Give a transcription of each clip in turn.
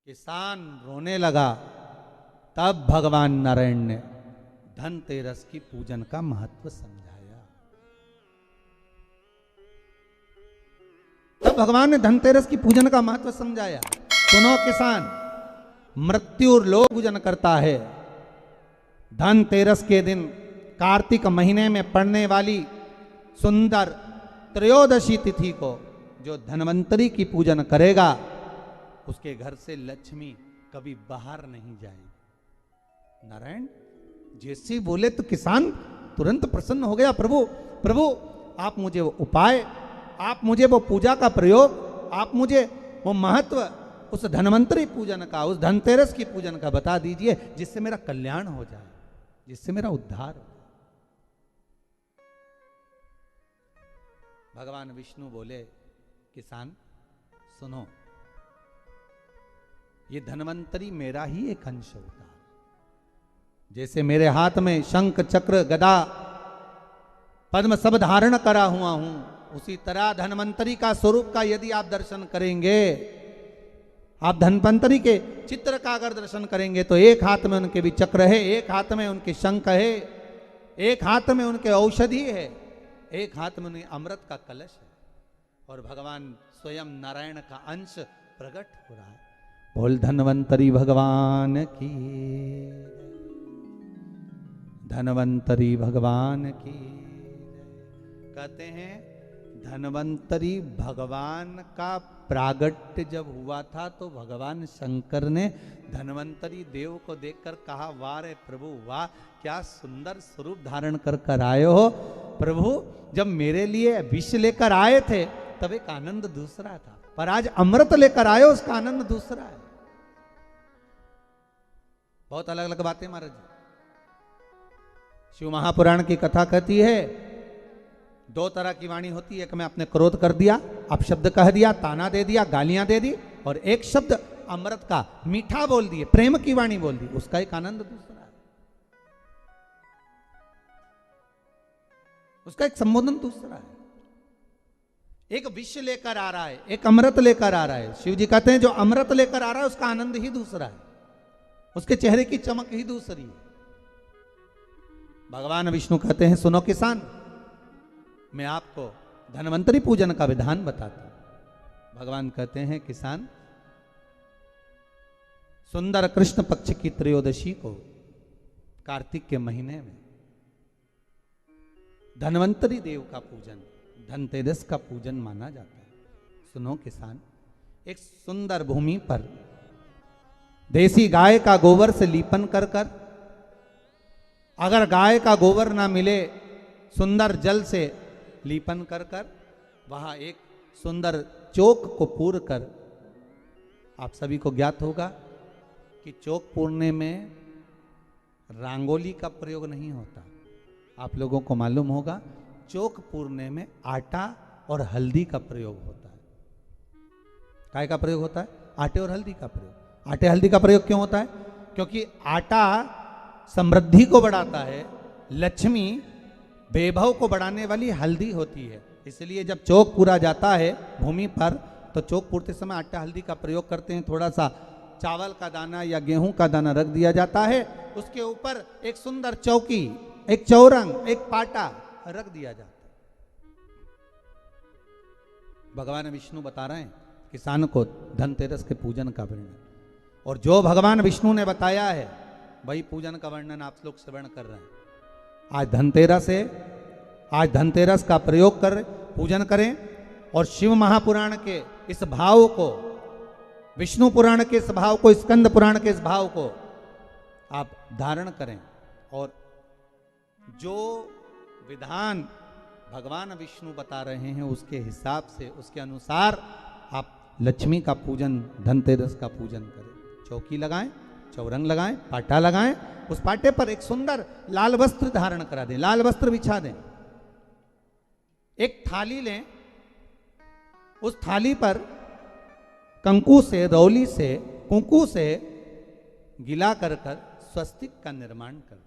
किसान रोने लगा, तब भगवान नारायण ने धनतेरस की पूजन का महत्व समझाया। तब भगवान ने धनतेरस की पूजन का महत्व समझाया। सुनो किसान, मृत्यु लोग पूजन करता है। धनतेरस के दिन कार्तिक महीने में पड़ने वाली सुंदर त्रयोदशी तिथि को जो धनवंतरी की पूजन करेगा, उसके घर से लक्ष्मी कभी बाहर नहीं जाएगी। नारायण जैसे बोले तो किसान तुरंत प्रसन्न हो गया। प्रभु प्रभु आप मुझे वो उपाय, आप मुझे वो पूजा का प्रयोग, आप मुझे वो महत्व उस धनवंतरी पूजन का, उस धनतेरस की पूजन का बता दीजिए, जिससे मेरा कल्याण हो जाए, जिससे मेरा उद्धार हो। भगवान विष्णु बोले, किसान सुनो, ये धनवंतरी मेरा ही एक अंश होता है। जैसे मेरे हाथ में शंख चक्र गदा पद्म सब धारण करा हुआ हूं, उसी तरह धनवंतरी का स्वरूप का यदि आप दर्शन करेंगे, आप धनवंतरी के चित्र का अगर दर्शन करेंगे, तो एक हाथ में उनके भी चक्र है, एक हाथ में उनके शंख है, एक हाथ में उनके औषधि है, एक हाथ में उनके अमृत का कलश है, और भगवान स्वयं नारायण का अंश प्रकट हो रहा है। बोल धनवंतरी भगवान की, धनवंतरी भगवान की। कहते हैं धनवंतरी भगवान का प्रागट्य जब हुआ था, तो भगवान शंकर ने धनवंतरी देव को देखकर कहा, वाह रे प्रभु वाह, क्या सुंदर स्वरूप धारण कर कर आए हो। प्रभु जब मेरे लिए विष लेकर आए थे तब एक आनंद दूसरा था, पर आज अमृत लेकर आए, उसका आनंद दूसरा है। बहुत अलग अलग बातें महाराज जी। शिव महापुराण की कथा कहती है, दो तरह की वाणी होती है। एक में आपने क्रोध कर दिया, आप शब्द कह दिया, ताना दे दिया, गालियां दे दी, और एक शब्द अमृत का मीठा बोल दिए, प्रेम की वाणी बोल दी, उसका एक आनंद दूसरा है, उसका एक संबोधन दूसरा है। एक विष लेकर आ रहा है, एक अमृत लेकर आ रहा है। शिव जी कहते हैं जो अमृत लेकर आ रहा है उसका आनंद ही दूसरा है, उसके चेहरे की चमक ही दूसरी है। भगवान विष्णु कहते हैं, सुनो किसान, मैं आपको धनवंतरी पूजन का विधान बताता हूं। भगवान कहते हैं, किसान सुंदर कृष्ण पक्ष की त्रयोदशी को कार्तिक के महीने में धनवंतरी देव का पूजन, धनतेरस का पूजन माना जाता है। सुनो किसान, एक सुंदर भूमि पर देसी गाय का गोबर से लीपन कर कर, अगर गाय का गोबर ना मिले, सुंदर जल से लीपन कर कर, वहां एक सुंदर चौक को पूर कर, आप सभी को ज्ञात होगा कि चौक पूरने में रंगोली का प्रयोग नहीं होता। आप लोगों को मालूम होगा, चौक पूरने में आटा और हल्दी का प्रयोग होता है। काय का प्रयोग होता है? आटे और हल्दी का प्रयोग। आटे हल्दी का प्रयोग क्यों होता है? क्योंकि आटा समृद्धि को बढ़ाता है, लक्ष्मी वैभव को बढ़ाने वाली हल्दी होती है। इसलिए जब चौक पूरा जाता है भूमि पर, तो चौक पूरते समय आटा हल्दी का प्रयोग करते हैं। थोड़ा सा चावल का दाना या गेहूं का दाना रख दिया जाता है, उसके ऊपर एक सुंदर चौकी, एक चौरंग, एक पाटा रख दिया जाता है। भगवान विष्णु बता रहे हैं किसान को धनतेरस के पूजन का वर्णन, और जो भगवान विष्णु ने बताया है वही पूजन का वर्णन आप लोग श्रवण कर रहे हैं। आज धनतेरस है, आज धनतेरस का प्रयोग कर पूजन करें, और शिव महापुराण के इस भाव को, विष्णु पुराण के इस भाव को, स्कंद पुराण के इस भाव को आप धारण करें, और जो विधान भगवान विष्णु बता रहे हैं उसके हिसाब से, उसके अनुसार आप लक्ष्मी का पूजन, धनतेरस का पूजन करें। चौकी लगाएं, चौरंग लगाएं, पाटा लगाएं, उस पाटे पर एक सुंदर लाल वस्त्र धारण करा दें, लाल वस्त्र बिछा दें। एक थाली लें, उस थाली पर कंकु से, रौली से, कुंकू से गिला कर कर स्वस्तिक का निर्माण कर दें।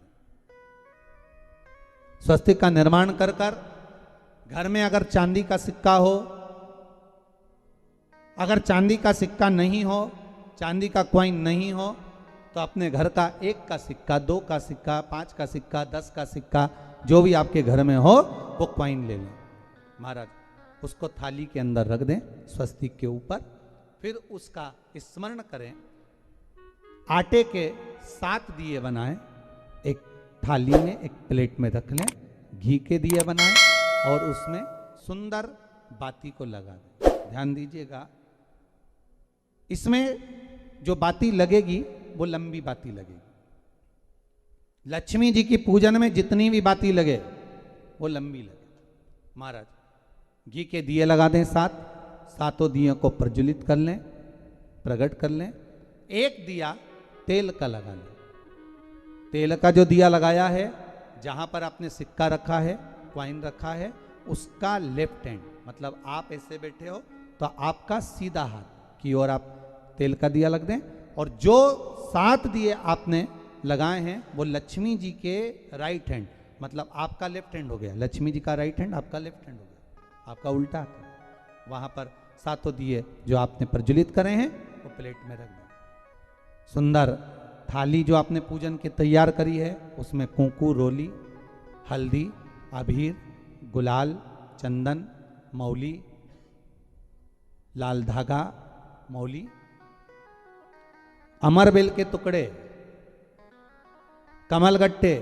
स्वस्तिक का निर्माण कर कर घर में अगर चांदी का सिक्का हो, अगर चांदी का सिक्का नहीं हो चांदी का कॉइन नहीं हो तो अपने घर का 1 का सिक्का, 2 का सिक्का, 5 का सिक्का, 10 का सिक्का, जो भी आपके घर में हो वो कॉइन ले लें। महाराज उसको थाली के अंदर रख दें स्वस्तिक के ऊपर, फिर उसका स्मरण करें। आटे के 7 दिए बनाएं, एक थाली में, एक प्लेट में रख लें, घी के दिए बनाएं और उसमें सुंदर बाती को लगा दें। ध्यान दीजिएगा, इसमें जो बाती लगेगी वो लंबी बाती लगेगी। लक्ष्मी जी की पूजन में जितनी भी बाती लगे वो लंबी लगे। महाराज घी के दिए लगा दें 7, 7 दियों को प्रज्वलित कर लें, प्रकट कर लें। एक दिया तेल का लगा लें। तेल का जो दिया लगाया है, जहां पर आपने सिक्का रखा है, कॉइन रखा है, उसका लेफ्ट हैंड, मतलब आप ऐसे बैठे हो तो आपका सीधा हाथ की ओर आप तेल का दिया लग दें। और जो 7 दिए आपने लगाए हैं वो लक्ष्मी जी के राइट हैंड, मतलब आपका लेफ्ट हैंड हो गया, लक्ष्मी जी का राइट हैंड, आपका लेफ्ट हैंड हो गया, आपका उल्टा हाथ। वहां पर 7 दिए जो आपने प्रज्वलित करे हैं वो प्लेट में रख दें। सुंदर थाली जो आपने पूजन की तैयार करी है उसमें कुंकू, रोली, हल्दी, अबीर, गुलाल, चंदन, मौली, लाल धागा, मौली, अमरबेल के टुकड़े, कमलगट्टे,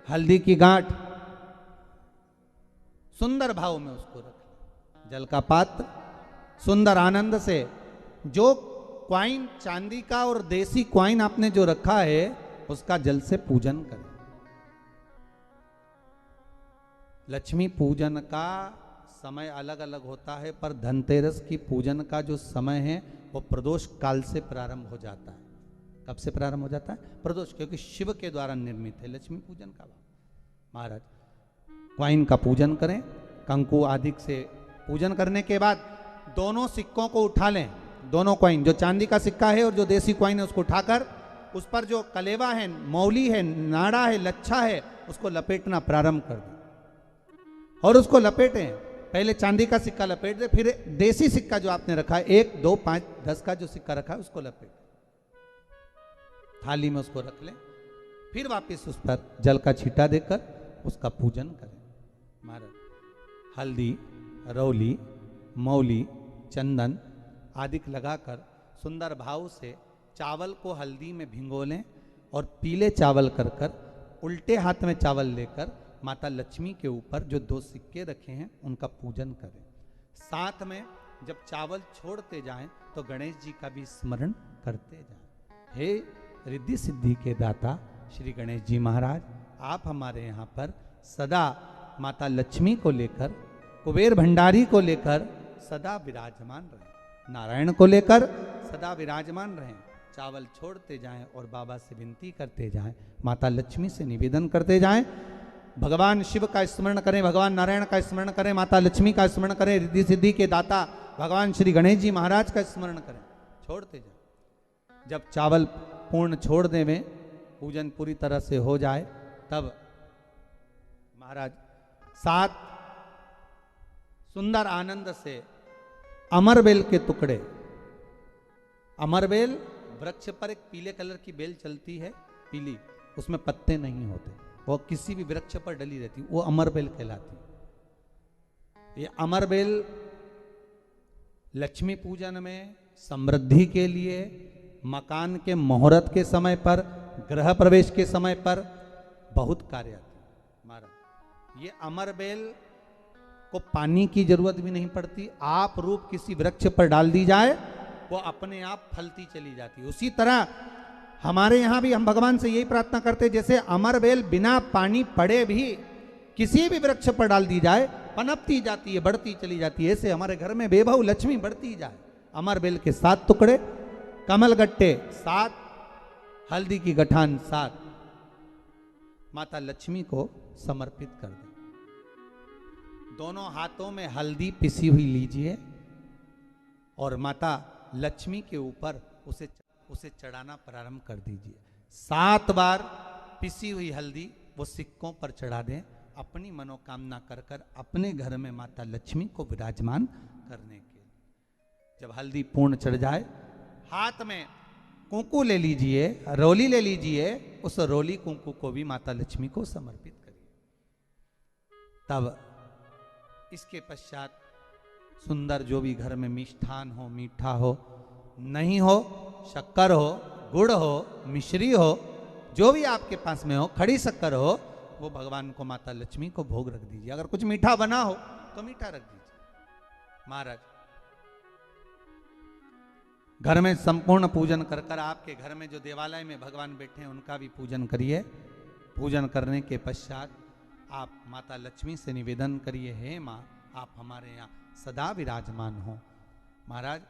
हल्दी की गांठ, सुंदर भाव में उसको रखें। जल का पात्र सुंदर आनंद से, जो क्वाइन चांदी का और देसी क्वाइन आपने जो रखा है उसका जल से पूजन करें। लक्ष्मी पूजन का समय अलग अलग होता है, पर धनतेरस की पूजन का जो समय है वो प्रदोष काल से प्रारंभ हो जाता है। कब से प्रारंभ हो जाता है? प्रदोष, क्योंकि शिव के द्वारा निर्मित है लक्ष्मी पूजन का भाव। महाराज क्वाइन का पूजन करें, कंकु आदि से पूजन करने के बाद दोनों सिक्कों को उठा लें। दोनों क्वाइन, जो चांदी का सिक्का है और जो देसी क्वाइन है, उसको उठाकर उस पर जो कलेवा है, मौली है, नाड़ा है, लच्छा है, उसको लपेटना प्रारंभ कर दें और उसको लपेटें। पहले चांदी का सिक्का लपेट दे, फिर देसी सिक्का जो आपने रखा है 1, 2, 5, 10 का जो सिक्का रखा है उसको लपेट, थाली में उसको रख लें। फिर वापस उस पर जल का छींटा देकर उसका पूजन करें। महाराज हल्दी, रौली, मौली, चंदन आदि लगाकर सुंदर भाव से चावल को हल्दी में भिगो लें और पीले चावल कर कर उल्टे हाथ में चावल लेकर माता लक्ष्मी के ऊपर जो 2 सिक्के रखे हैं उनका पूजन करें। साथ में जब चावल छोड़ते जाएं तो गणेश जी का भी स्मरण करते जाएं। हे रिद्धि सिद्धि के दाता श्री गणेश जी महाराज, आप हमारे यहाँ पर सदा माता लक्ष्मी को लेकर, कुबेर भंडारी को लेकर सदा विराजमान रहें, नारायण को लेकर सदा विराजमान रहें। चावल छोड़ते जाएं और बाबा से विनती करते जाएं, माता लक्ष्मी से निवेदन करते जाएं, भगवान शिव का स्मरण करें, भगवान नारायण का स्मरण करें, माता लक्ष्मी का स्मरण करें, रिद्धि सिद्धि के दाता भगवान श्री गणेश जी महाराज का स्मरण करें, छोड़ते जाएं। जब चावल पूर्ण छोड़ देवें, पूजन पूरी तरह से हो जाए, तब महाराज 7 सुंदर आनंद से अमरबेल के टुकड़े, अमरबेल वृक्ष पर एक पीले कलर की बेल चलती है, पीली, उसमें पत्ते नहीं होते, वो किसी भी वृक्ष पर डली रहती, वो अमरबेल कहलाती। ये अमरबेल लक्ष्मी पूजन में, समृद्धि के लिए, मकान के मुहूर्त के समय पर, गृह प्रवेश के समय पर बहुत कार्य आती है। महाराज ये अमरबेल को पानी की जरूरत भी नहीं पड़ती, आप रूप किसी वृक्ष पर डाल दी जाए वो अपने आप फलती चली जाती है। उसी तरह हमारे यहाँ भी हम भगवान से यही प्रार्थना करते हैं, जैसे अमरबेल बिना पानी पड़े भी किसी भी वृक्ष पर डाल दी जाए पनपती जाती है, बढ़ती चली जाती है, ऐसे हमारे घर में बेभव लक्ष्मी बढ़ती जाए। अमरबेल के 7 टुकड़े, कमलगट्टे 7, हल्दी की गठान 7 माता लक्ष्मी को समर्पित कर दें। दोनों हाथों में हल्दी पिसी हुई लीजिए और माता लक्ष्मी के ऊपर उसे चढ़ाना प्रारंभ कर दीजिए। 7 बार पिसी हुई हल्दी वो सिक्कों पर चढ़ा दें, अपनी मनोकामना कर कर अपने घर में माता लक्ष्मी को विराजमान करने के लिए। जब हल्दी पूर्ण चढ़ जाए, हाथ में कुंकू ले लीजिए, रोली ले लीजिए, उस रोली कुंकू को भी माता लक्ष्मी को समर्पित करिए। तब इसके पश्चात सुंदर जो भी घर में मिष्ठान हो, मीठा हो, नहीं हो, शक्कर हो, गुड़ हो, मिश्री हो, जो भी आपके पास में हो, खड़ी शक्कर हो, वो भगवान को, माता लक्ष्मी को भोग रख दीजिए। अगर कुछ मीठा बना हो तो मीठा रख दीजिए। महाराज घर में संपूर्ण पूजन कर कर, आपके घर में जो देवालय में भगवान बैठे हैं उनका भी पूजन करिए। पूजन करने के पश्चात आप माता लक्ष्मी से निवेदन करिए, हे माँ आप हमारे यहाँ सदा विराजमान हो। महाराज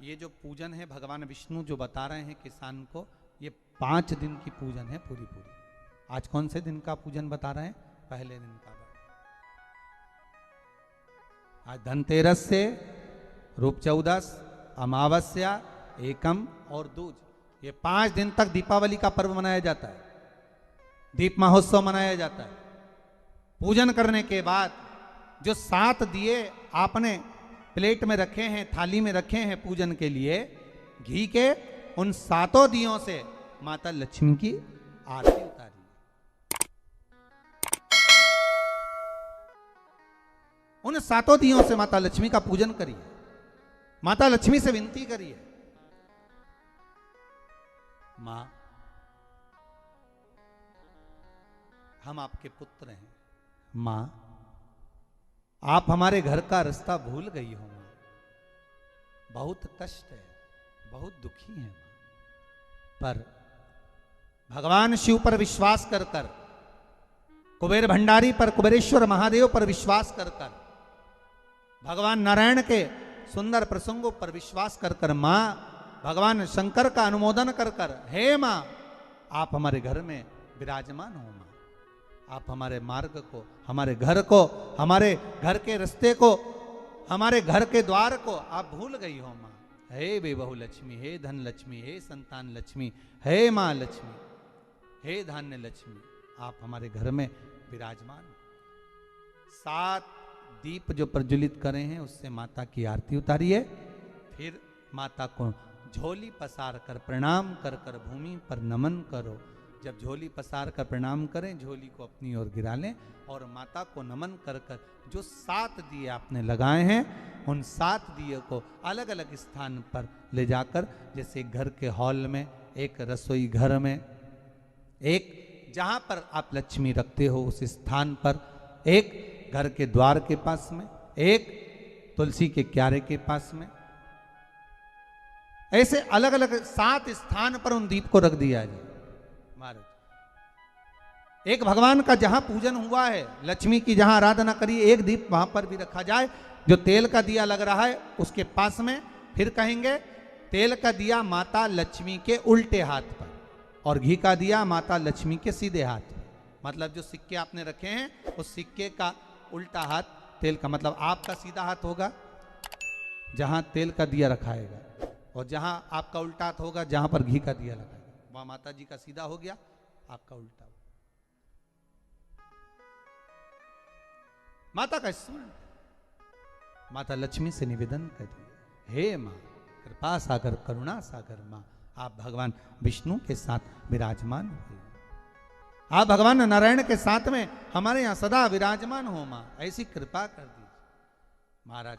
ये जो पूजन है भगवान विष्णु जो बता रहे हैं किसान को, ये 5 दिन की पूजन है पूरी पूरी। आज कौन से दिन का पूजन बता रहे हैं? पहले दिन का। आज धनतेरस से रूप चौदस, अमावस्या, एकम और दूज, ये 5 दिन तक दीपावली का पर्व मनाया जाता है, दीप महोत्सव मनाया जाता है। पूजन करने के बाद जो 7 दिए आपने प्लेट में रखे हैं, थाली में रखे हैं पूजन के लिए, घी के, उन 7 दियों से माता लक्ष्मी की आरती उतारिए। उन 7 दियों से माता लक्ष्मी का पूजन करिए। माता लक्ष्मी से विनती करिए, मां हम आपके पुत्र हैं, मां आप हमारे घर का रास्ता भूल गई हो, मां बहुत कष्ट है, बहुत दुखी है, पर भगवान शिव पर विश्वास कर कर, कुबेर भंडारी पर, कुबेरेश्वर महादेव पर विश्वास कर कर, भगवान नारायण के सुंदर प्रसंगों पर विश्वास कर कर, मां भगवान शंकर का अनुमोदन कर कर, हे मां आप हमारे घर में विराजमान हो, मां आप हमारे मार्ग को, हमारे घर को, हमारे घर के रास्ते को, हमारे घर के द्वार को आप भूल गई हो, मां हे बेबहू लक्ष्मी, हे धन लक्ष्मी, हे संतान लक्ष्मी, हे मां लक्ष्मी, हे धान्य लक्ष्मी, आप हमारे घर में विराजमान। 7 दीप जो प्रज्वलित करे हैं उससे माता की आरती उतारिए। फिर माता को झोली पसार कर प्रणाम कर कर भूमि पर नमन करो। जब झोली पसार कर प्रणाम करें, झोली को अपनी ओर गिरा लें और माता को नमन कर कर जो 7 दिए आपने लगाए हैं, उन 7 दिए को अलग अलग स्थान पर ले जाकर, जैसे घर के हॉल में, एक रसोई घर में, एक जहां पर आप लक्ष्मी रखते हो उस स्थान पर, एक घर के द्वार के पास में, एक तुलसी के क्यारे के पास में, ऐसे अलग अलग 7 स्थान पर उन दीप को रख दिया जाए। महाराज एक भगवान का जहां पूजन हुआ है, लक्ष्मी की जहां आराधना करिए, एक दीप वहां पर भी रखा जाए। जो तेल का दिया लग रहा है उसके पास में, फिर कहेंगे तेल का दिया माता लक्ष्मी के उल्टे हाथ पर और घी का दिया माता लक्ष्मी के सीधे हाथ पर। मतलब जो सिक्के आपने रखे हैं उस सिक्के का उल्टा हाथ तेल का, मतलब आपका सीधा हाथ होगा जहां तेल का दिया रखाएगा, और जहां आपका उल्टा हाथ होगा जहां पर घी का दिया लगाएगा, वहां माता जी का सीधा हो गया, आपका उल्टा हो। माता का स्मरण, माता लक्ष्मी से निवेदन करिए, हे मां कृपा सागर, करुणा सागर, मां आप भगवान विष्णु के साथ विराजमान हो, आप भगवान नारायण के साथ में हमारे यहां सदा विराजमान हो, मां ऐसी कृपा कर दीजिए। महाराज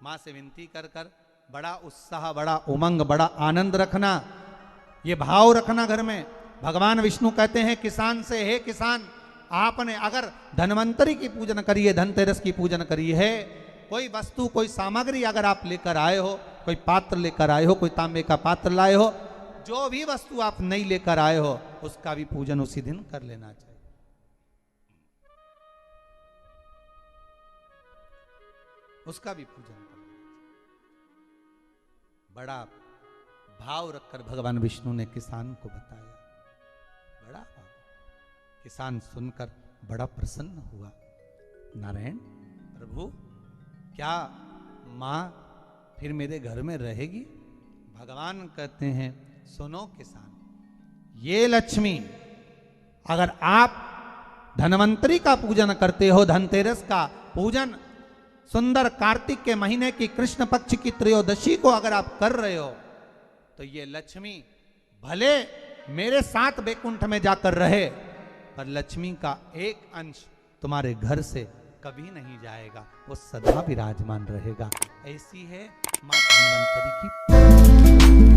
मां से विनती कर कर बड़ा उत्साह, बड़ा उमंग, बड़ा आनंद रखना, ये भाव रखना घर में। भगवान विष्णु कहते हैं किसान से, हे किसान आपने अगर धनवंतरी की पूजन करी है, धनतेरस की पूजन करी है, कोई वस्तु, कोई सामग्री अगर आप लेकर आए हो, कोई पात्र लेकर आए हो, कोई तांबे का पात्र लाए हो, जो भी वस्तु आप नहीं लेकर आए हो उसका भी पूजन उसी दिन कर लेना चाहिए। उसका भी पूजन कर लेना चाहिए। बड़ा भाव रखकर भगवान विष्णु ने किसान को बताया, बड़ा भाव। किसान सुनकर बड़ा प्रसन्न हुआ। नारायण प्रभु क्या मां फिर मेरे घर में रहेगी? भगवान कहते हैं सुनो किसान, ये लक्ष्मी अगर आप धनवंतरी का पूजन करते हो, धनतेरस का पूजन सुंदर कार्तिक के महीने की कृष्ण पक्ष की त्रयोदशी को अगर आप कर रहे हो, तो ये लक्ष्मी भले मेरे साथ बैकुंठ में जाकर रहे, पर लक्ष्मी का एक अंश तुम्हारे घर से कभी नहीं जाएगा, वो सदा विराजमान रहेगा। ऐसी है मां धन्वंतरी की।